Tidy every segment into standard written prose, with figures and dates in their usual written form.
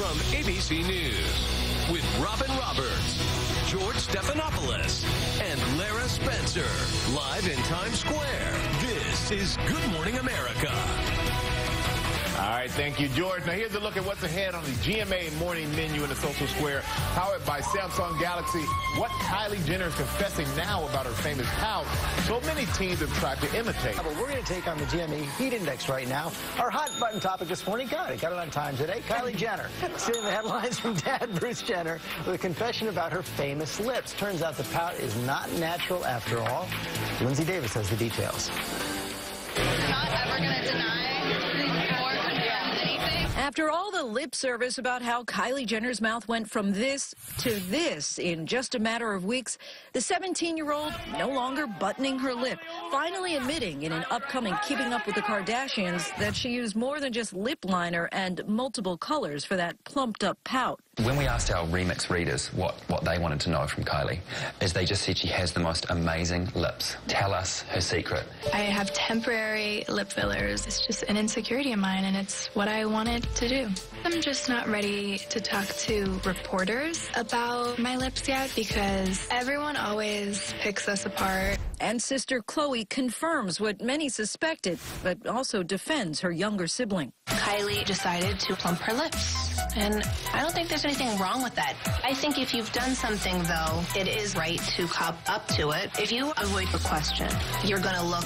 from ABC News with Robin Roberts, George Stephanopoulos, and Lara Spencer. Live in Times Square, this is Good Morning America. All right, thank you, George. Now, here's a look at what's ahead on the GMA morning menu in the Social Square, powered by Samsung Galaxy. What Kylie Jenner is confessing now about her famous pout, so many teens have tried to imitate. But we're going to take on the GMA Heat Index right now. Our hot button topic this morning, got it on time today, Kylie Jenner. Stealing the headlines from Dad, Bruce Jenner, with a confession about her famous lips. Turns out the pout is not natural after all. Lindsay Davis has the details. I'm not ever going to deny or condemn anything. After all the lip service about how Kylie Jenner's mouth went from this to this in just a matter of weeks, the 17-year-old no longer buttoning her lip, finally admitting in an upcoming Keeping Up with the Kardashians that she used more than just lip liner and multiple colors for that plumped-up pout. When we asked our remix readers what they wanted to know from Kylie, is they just said she has the most amazing lips. Tell us her secret. I have temporary lip fillers. It's just an insecurity of mine, and it's what I wanted to do. I'm just not ready to talk to reporters about my lips yet because everyone always picks us apart. And sister Chloe confirms what many suspected, but also defends her younger sibling. Kylie decided to plump her lips, and I don't think there's anything wrong with that. I think if you've done something, though, it is right to cop up to it. If you avoid the question, you're going to look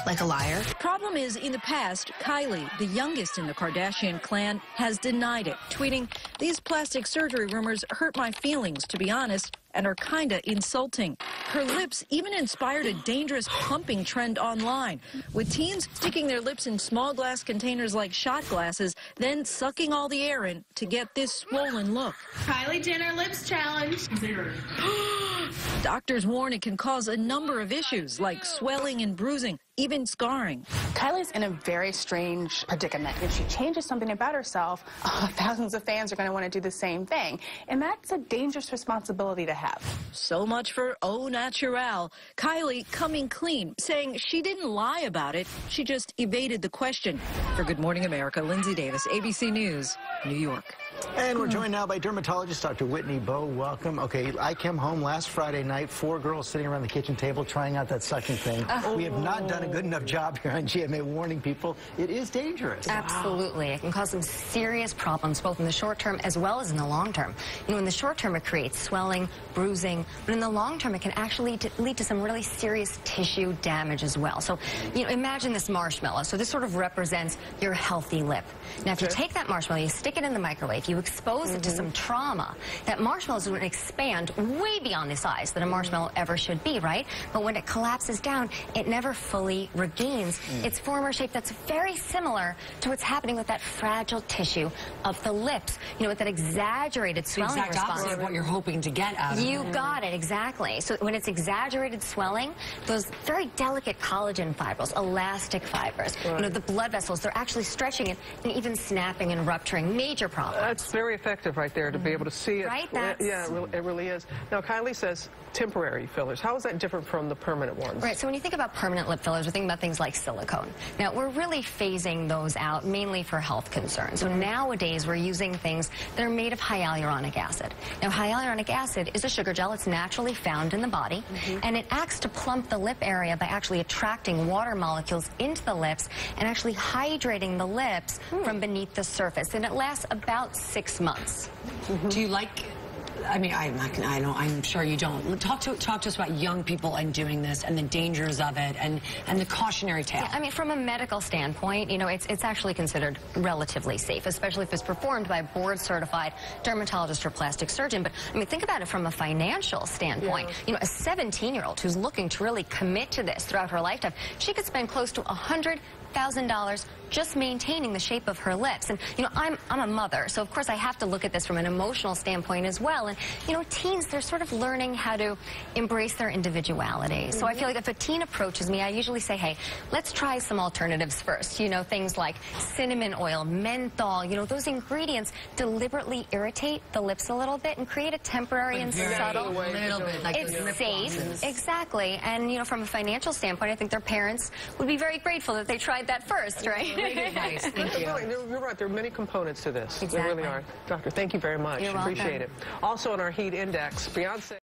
like a liar. Problem is, in the past, Kylie, the youngest in the Kardashian clan, has denied it, tweeting, "These plastic surgery rumors hurt my feelings, to be honest, and are kinda insulting." Her lips even inspired a dangerous pumping trend online, with teens sticking their lips in small glass containers like shot glasses, then sucking all the air in to get this swollen look. Kylie Jenner lips challenge. 0. Doctors warn it can cause a number of issues like swelling and bruising, even scarring. Kylie's in a very strange predicament. If she changes something about herself, thousands of fans are going to want to do the same thing. And that's a dangerous responsibility to have. So much for au naturel. Kylie coming clean, saying she didn't lie about it. She just evaded the question. For Good Morning America, Lindsay Davis, ABC News, New York. And we're joined now by dermatologist Dr. Whitney Bowe. Welcome. Okay, I came home last Friday night, 4 girls sitting around the kitchen table trying out that suction thing. We have not done a good enough job here on GMA warning people. It is dangerous. Absolutely. It can cause some serious problems, both in the short term as well as in the long term. You know, in the short term, it creates swelling, bruising, but in the long term, it can actually lead to some really serious tissue damage as well. So, you know, imagine this marshmallow. So this sort of represents your healthy lip. Now, if you take that marshmallow, you stick it in the microwave, you expose it to some trauma, that marshmallow is going to expand way beyond the size that a marshmallow ever should be, right? But when it collapses down, it never fully regains its former shape. That's very similar to what's happening with that fragile tissue of the lips. You know, with that exaggerated swelling response. Exact opposite of what you're hoping to get out of it. You got it, exactly. So when it's exaggerated swelling, those very delicate collagen fibrils, elastic fibers, you know, the blood vessels, they're actually stretching it and even snapping and rupturing. Major problems. That's very effective right there to be able to see it. Right? Yeah, it really is. Now, Kylie says temporary fillers. How is that different from the permanent ones? Right, so when you think about permanent lip fillers, we're thinking about things like silicone. Now, we're really phasing those out mainly for health concerns. So nowadays, we're using things that are made of hyaluronic acid. Now, hyaluronic acid is a sugar gel. It's naturally found in the body, and it acts to plump the lip area by actually attracting water molecules into the lips and actually hydrating the lips from beneath the surface, and it lasts about 6 months. Do you like... I mean, I'm sure you don't. Talk to us about young people and doing this and the dangers of it and the cautionary tale. Yeah, I mean, from a medical standpoint, you know, it's actually considered relatively safe, especially if it's performed by a board-certified dermatologist or plastic surgeon. But, I mean, think about it from a financial standpoint. Yeah. You know, a 17-year-old who's looking to really commit to this throughout her lifetime, she could spend close to $100,000 just maintaining the shape of her lips. And, you know, I'm a mother, so of course I have to look at this from an emotional standpoint as well. And, you know, teens, they're sort of learning how to embrace their individuality. So I feel like if a teen approaches me, I usually say, hey, let's try some alternatives first. You know, things like cinnamon oil, menthol, you know, those ingredients deliberately irritate the lips a little bit and create a temporary and subtle. Like it's safe. Exactly. And, you know, from a financial standpoint, I think their parents would be very grateful that they tried that first, right? Great advice. Thank you. You're right. There are many components to this. Exactly. There really are. Doctor, thank you very much. You're Appreciate welcome. it. Also on our heat index, Beyonce.